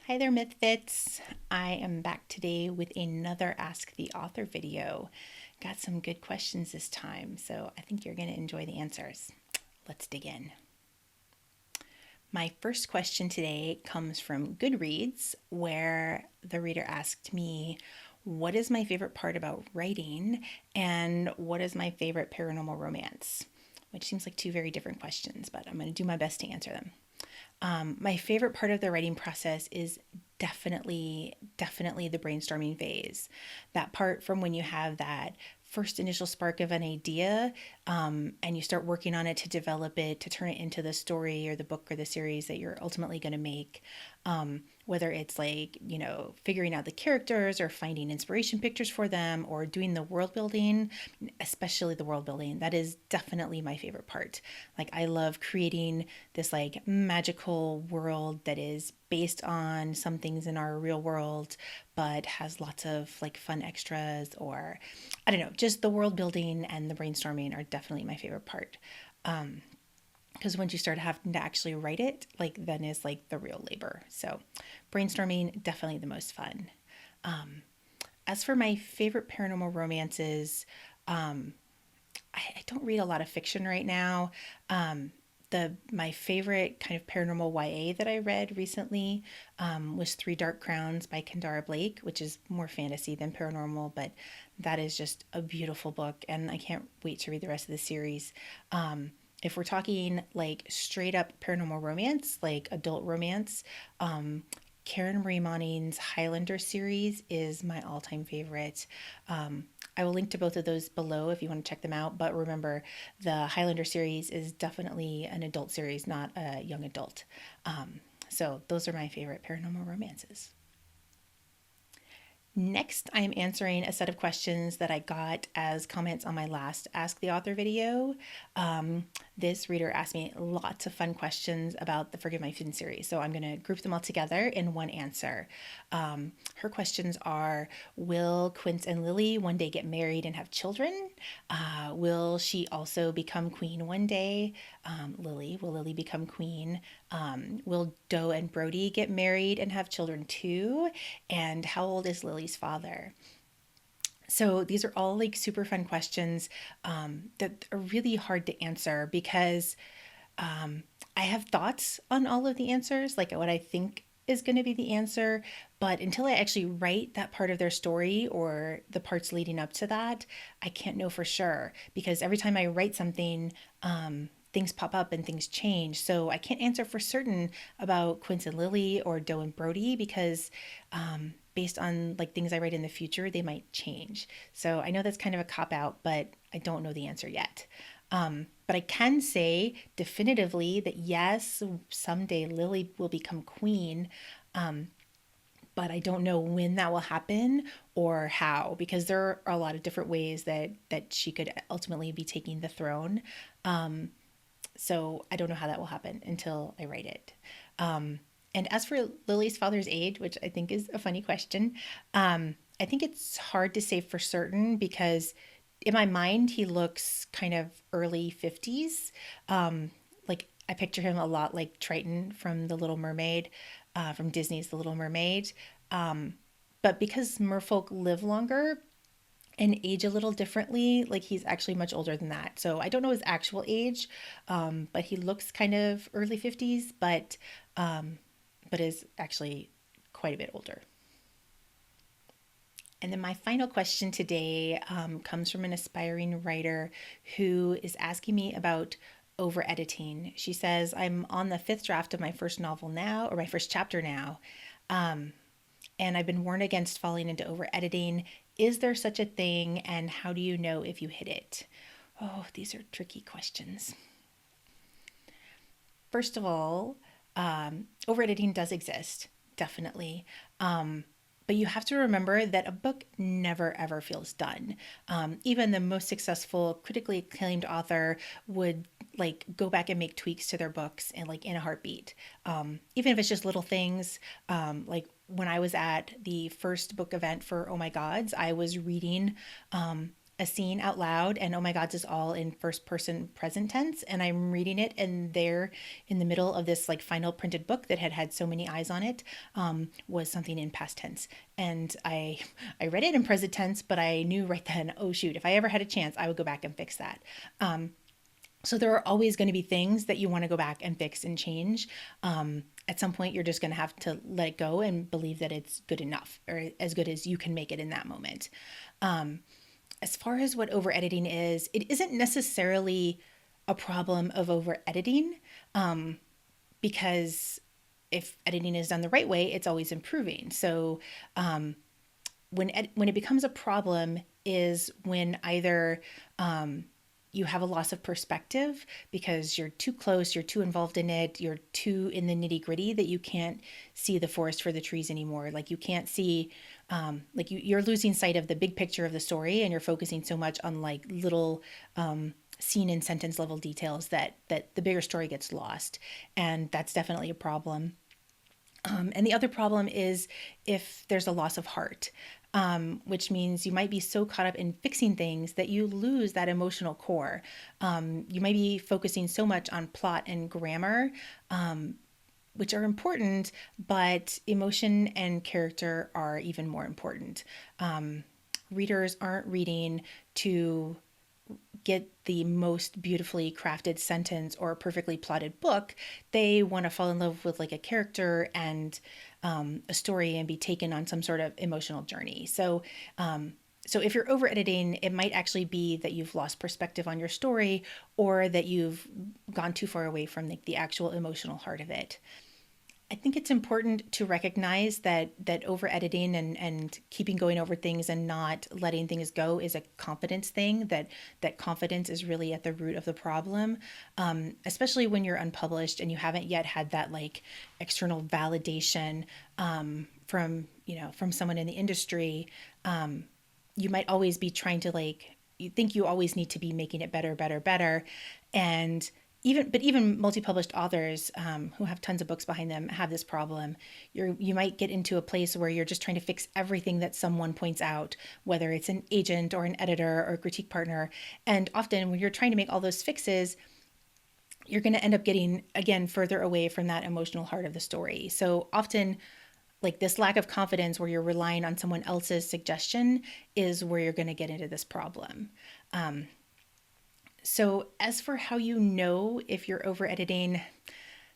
Hi there, Mythfits. I am back today with another Ask the Author video. Got some good questions this time, so I think you're going to enjoy the answers. Let's dig in. My first question today comes from GoodReads, where the reader asked me, what is my favorite part about writing and what is my favorite paranormal romance? Which seems like two very different questions, but I'm going to do my best to answer them. My favorite part of the writing process is definitely the brainstorming phase. That part from when you have that first initial spark of an idea, and you start working on it to develop it, to turn it into the story or the book or the series that you're ultimately going to make. Whether it's like, figuring out the characters or finding inspiration pictures for them or doing the world building, especially the world building, that is definitely my favorite part. Like, I love creating this like magical world that is based on some things in our real world, but has lots of like fun extras, or I don't know, just the world building and the brainstorming are definitely my favorite part. Because once you start having to actually write it, like then is like the real labor. So brainstorming, definitely the most fun. As for my favorite paranormal romances, I don't read a lot of fiction right now. My favorite kind of paranormal YA that I read recently was Three Dark Crowns by Kendara Blake, which is more fantasy than paranormal, but that is just a beautiful book, and I can't wait to read the rest of the series. If we're talking like straight up paranormal romance, like adult romance, Karen Marie Moning's Highlander series is my all time favorite. I will link to both of those below if you want to check them out. But remember, the Highlander series is definitely an adult series, not a young adult. So those are my favorite paranormal romances. Next, I am answering a set of questions that I got as comments on my last Ask the Author video. This reader asked me lots of fun questions about the Forgive My Fin series, so I'm going to group them all together in one answer. Her questions are: will Quince and Lily one day get married and have children? Will she also become queen one day? Will Lily become queen? Will Doe and Brody get married and have children too? And how old is Lily's father? So these are all like super fun questions that are really hard to answer because I have thoughts on all of the answers, like what I think is going to be the answer. But until I actually write that part of their story or the parts leading up to that, I can't know for sure because every time I write something, things pop up and things change. So I can't answer for certain about Quince and Lily or Doe and Brody because based on like things I write in the future, they might change. So I know that's kind of a cop out, but I don't know the answer yet. But I can say definitively that yes, someday Lily will become queen. But I don't know when that will happen or how, because there are a lot of different ways that she could ultimately be taking the throne. So I don't know how that will happen until I write it. And as for Lily's father's age, which I think is a funny question, I think it's hard to say for certain because in my mind he looks kind of early 50s. Like I picture him a lot like Triton from The Little Mermaid, from Disney's The Little Mermaid. But because merfolk live longer and age a little differently, like he's actually much older than that. So I don't know his actual age, but he looks kind of early 50s, but is actually quite a bit older. And then my final question today comes from an aspiring writer who is asking me about over editing. She says, I'm on the fifth draft of my first novel now, or my first chapter now, and I've been warned against falling into over editing. Is there such a thing, and how do you know if you hit it? Oh, these are tricky questions. First of all, over editing does exist, definitely. But you have to remember that a book never ever feels done. Even the most successful, critically acclaimed author would like go back and make tweaks to their books and like in a heartbeat. Even if it's just little things, like when I was at the first book event for Oh My Gods, I was reading a scene out loud, and oh my God, this is all in first person present tense, and I'm reading it, and there in the middle of this like final printed book that had so many eyes on it, was something in past tense. And I read it in present tense, but I knew right then, oh shoot, if I ever had a chance, I would go back and fix that. So there are always going to be things that you want to go back and fix and change. At some point, you're just going to have to let it go and believe that it's good enough, or as good as you can make it in that moment. As far as what over editing is, it isn't necessarily a problem of over editing, because if editing is done the right way, it's always improving. So when it becomes a problem is when either you have a loss of perspective because you're too close, you're too involved in it, you're too in the nitty gritty that you can't see the forest for the trees anymore. Like you can't see, you're losing sight of the big picture of the story, and you're focusing so much on like little scene and sentence level details that the bigger story gets lost, and that's definitely a problem. And the other problem is if there's a loss of heart, which means you might be so caught up in fixing things that you lose that emotional core. You might be focusing so much on plot and grammar, which are important, but emotion and character are even more important. Readers aren't reading to get the most beautifully crafted sentence or perfectly plotted book. They want to fall in love with like a character and a story and be taken on some sort of emotional journey. So if you're over editing, it might actually be that you've lost perspective on your story, or that you've gone too far away from the actual emotional heart of it. I think it's important to recognize that over editing and keeping going over things and not letting things go is a confidence thing. That confidence is really at the root of the problem, especially when you're unpublished and you haven't yet had that like external validation from someone in the industry. You might always be trying to you think you always need to be making it better, better, better, and even multi-published authors who have tons of books behind them have this problem. You might get into a place where you're just trying to fix everything that someone points out, whether it's an agent or an editor or a critique partner. And often when you're trying to make all those fixes, you're going to end up getting, again, further away from that emotional heart of the story. So often, like this lack of confidence where you're relying on someone else's suggestion is where you're going to get into this problem. So, as for how you know if you're over editing,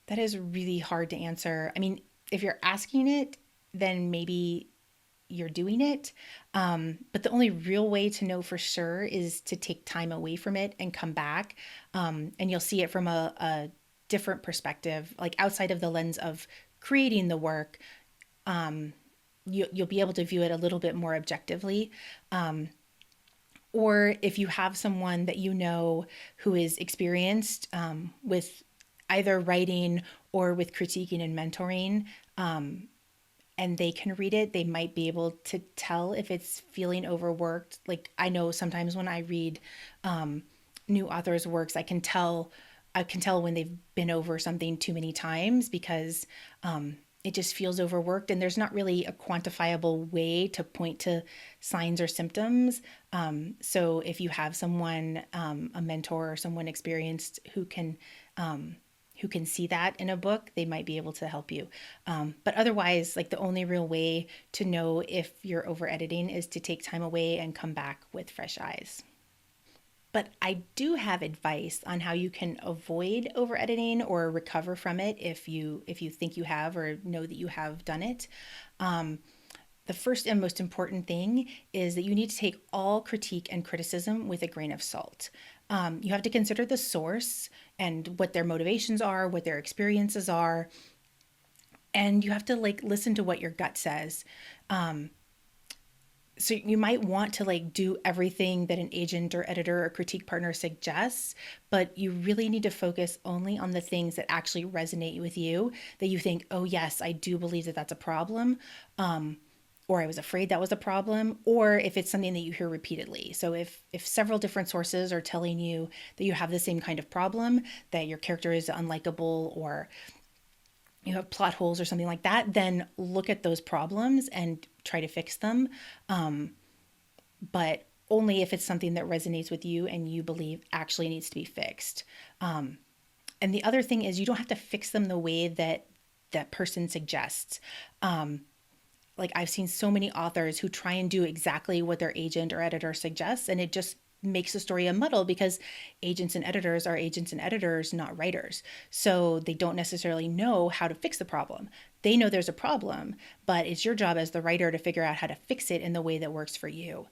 that is really hard to answer. I mean, if you're asking it, then maybe you're doing it. But the only real way to know for sure is to take time away from it and come back. And you'll see it from a different perspective, like outside of the lens of creating the work. You'll be able to view it a little bit more objectively. Or if you have someone that you know who is experienced with either writing or with critiquing and mentoring, and they can read it, they might be able to tell if it's feeling overworked. Like I know sometimes when I read new authors' works, I can tell when they've been over something too many times because it just feels overworked, and there's not really a quantifiable way to point to signs or symptoms. So if you have someone, a mentor or someone experienced who can see that in a book, they might be able to help you. But otherwise, like the only real way to know if you're over editing is to take time away and come back with fresh eyes. But I do have advice on how you can avoid over editing or recover from it if you think you have or know that you have done it. The first and most important thing is that you need to take all critique and criticism with a grain of salt. You have to consider the source and what their motivations are, what their experiences are, and you have to listen to what your gut says. So you might want to do everything that an agent or editor or critique partner suggests, but you really need to focus only on the things that actually resonate with you, that you think, oh yes, I do believe that that's a problem, or I was afraid that was a problem, or if it's something that you hear repeatedly. So if several different sources are telling you that you have the same kind of problem, that your character is unlikable, or you have plot holes or something like that, then look at those problems and try to fix them. But only if it's something that resonates with you and you believe actually needs to be fixed. And the other thing is, you don't have to fix them the way that that person suggests. Like, I've seen so many authors who try and do exactly what their agent or editor suggests, and it just makes the story a muddle, because agents and editors are agents and editors, not writers. So they don't necessarily know how to fix the problem. They know there's a problem, but it's your job as the writer to figure out how to fix it in the way that works for you.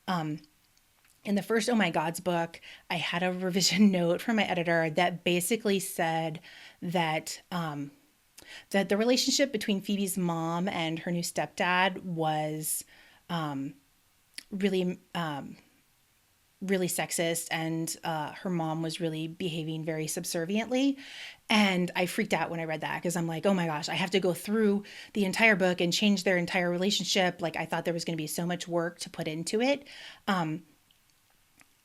In the first Oh My Gods book, I had a revision note from my editor that basically said that that the relationship between Phoebe's mom and her new stepdad was really really sexist, and her mom was really behaving very subserviently. And I freaked out when I read that, because I'm like, oh my gosh, I have to go through the entire book and change their entire relationship. Like, I thought there was going to be so much work to put into it.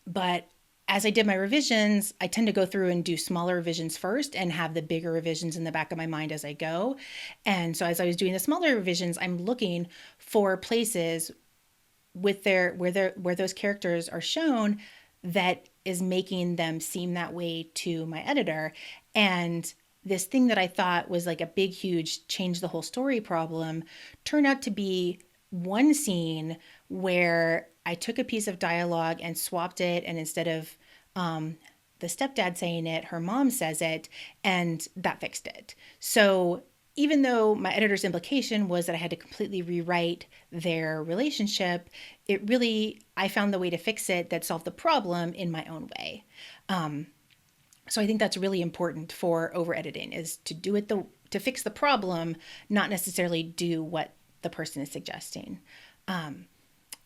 But as I did my revisions, I tend to go through and do smaller revisions first and have the bigger revisions in the back of my mind as I go. And so as I was doing the smaller revisions, I'm looking for places with where those characters are shown that is making them seem that way to my editor. And this thing that I thought was like a big, huge change the whole story problem turned out to be one scene where I took a piece of dialogue and swapped it, and instead of the stepdad saying it, her mom says it, and that fixed it. So even though my editor's implication was that I had to completely rewrite their relationship, I found the way to fix it that solved the problem in my own way. So I think that's really important for over editing, is to do it to fix the problem, not necessarily do what the person is suggesting.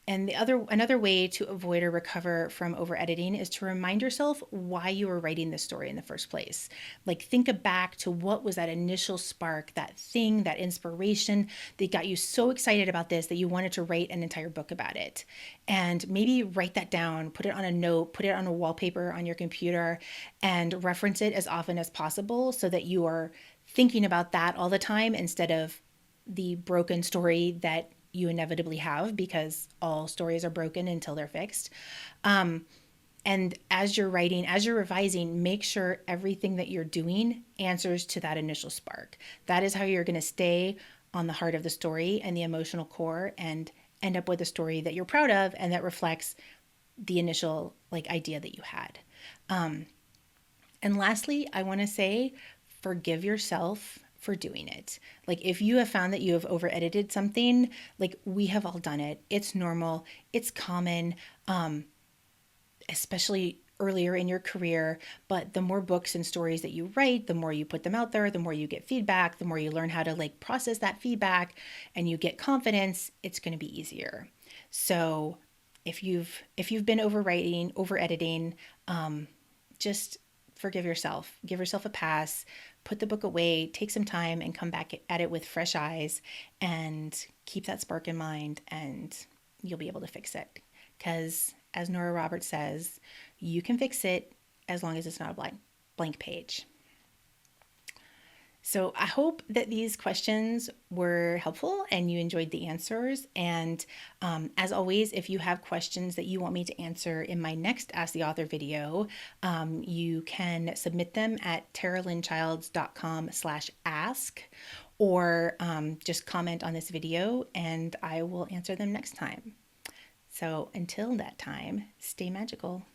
And another way to avoid or recover from over editing is to remind yourself why you were writing this story in the first place. Like, think back to what was that initial spark, that thing, that inspiration that got you so excited about this that you wanted to write an entire book about it. And maybe write that down, put it on a note, put it on a wallpaper on your computer, and reference it as often as possible, so that you are thinking about that all the time instead of the broken story that you inevitably have, because all stories are broken until they're fixed. And as you're writing, as you're revising, make sure everything that you're doing answers to that initial spark. That is how you're going to stay on the heart of the story and the emotional core, and end up with a story that you're proud of and that reflects the initial idea that you had. And lastly, I want to say, forgive yourself for doing it. Like, if you have found that you have over edited something, we have all done it. It's normal. It's common, especially earlier in your career. But the more books and stories that you write, the more you put them out there, the more you get feedback, the more you learn how to process that feedback, and you get confidence, it's going to be easier. So if you've been overwriting, over editing, just forgive yourself. Give yourself a pass. Put the book away, take some time, and come back at it with fresh eyes, and keep that spark in mind, and you'll be able to fix it. Because, as Nora Roberts says, you can fix it as long as it's not a blank page. So I hope that these questions were helpful and you enjoyed the answers. And as always, if you have questions that you want me to answer in my next Ask the Author video, you can submit them at teralynnchilds.com/ask, or just comment on this video and I will answer them next time. So until that time, stay magical.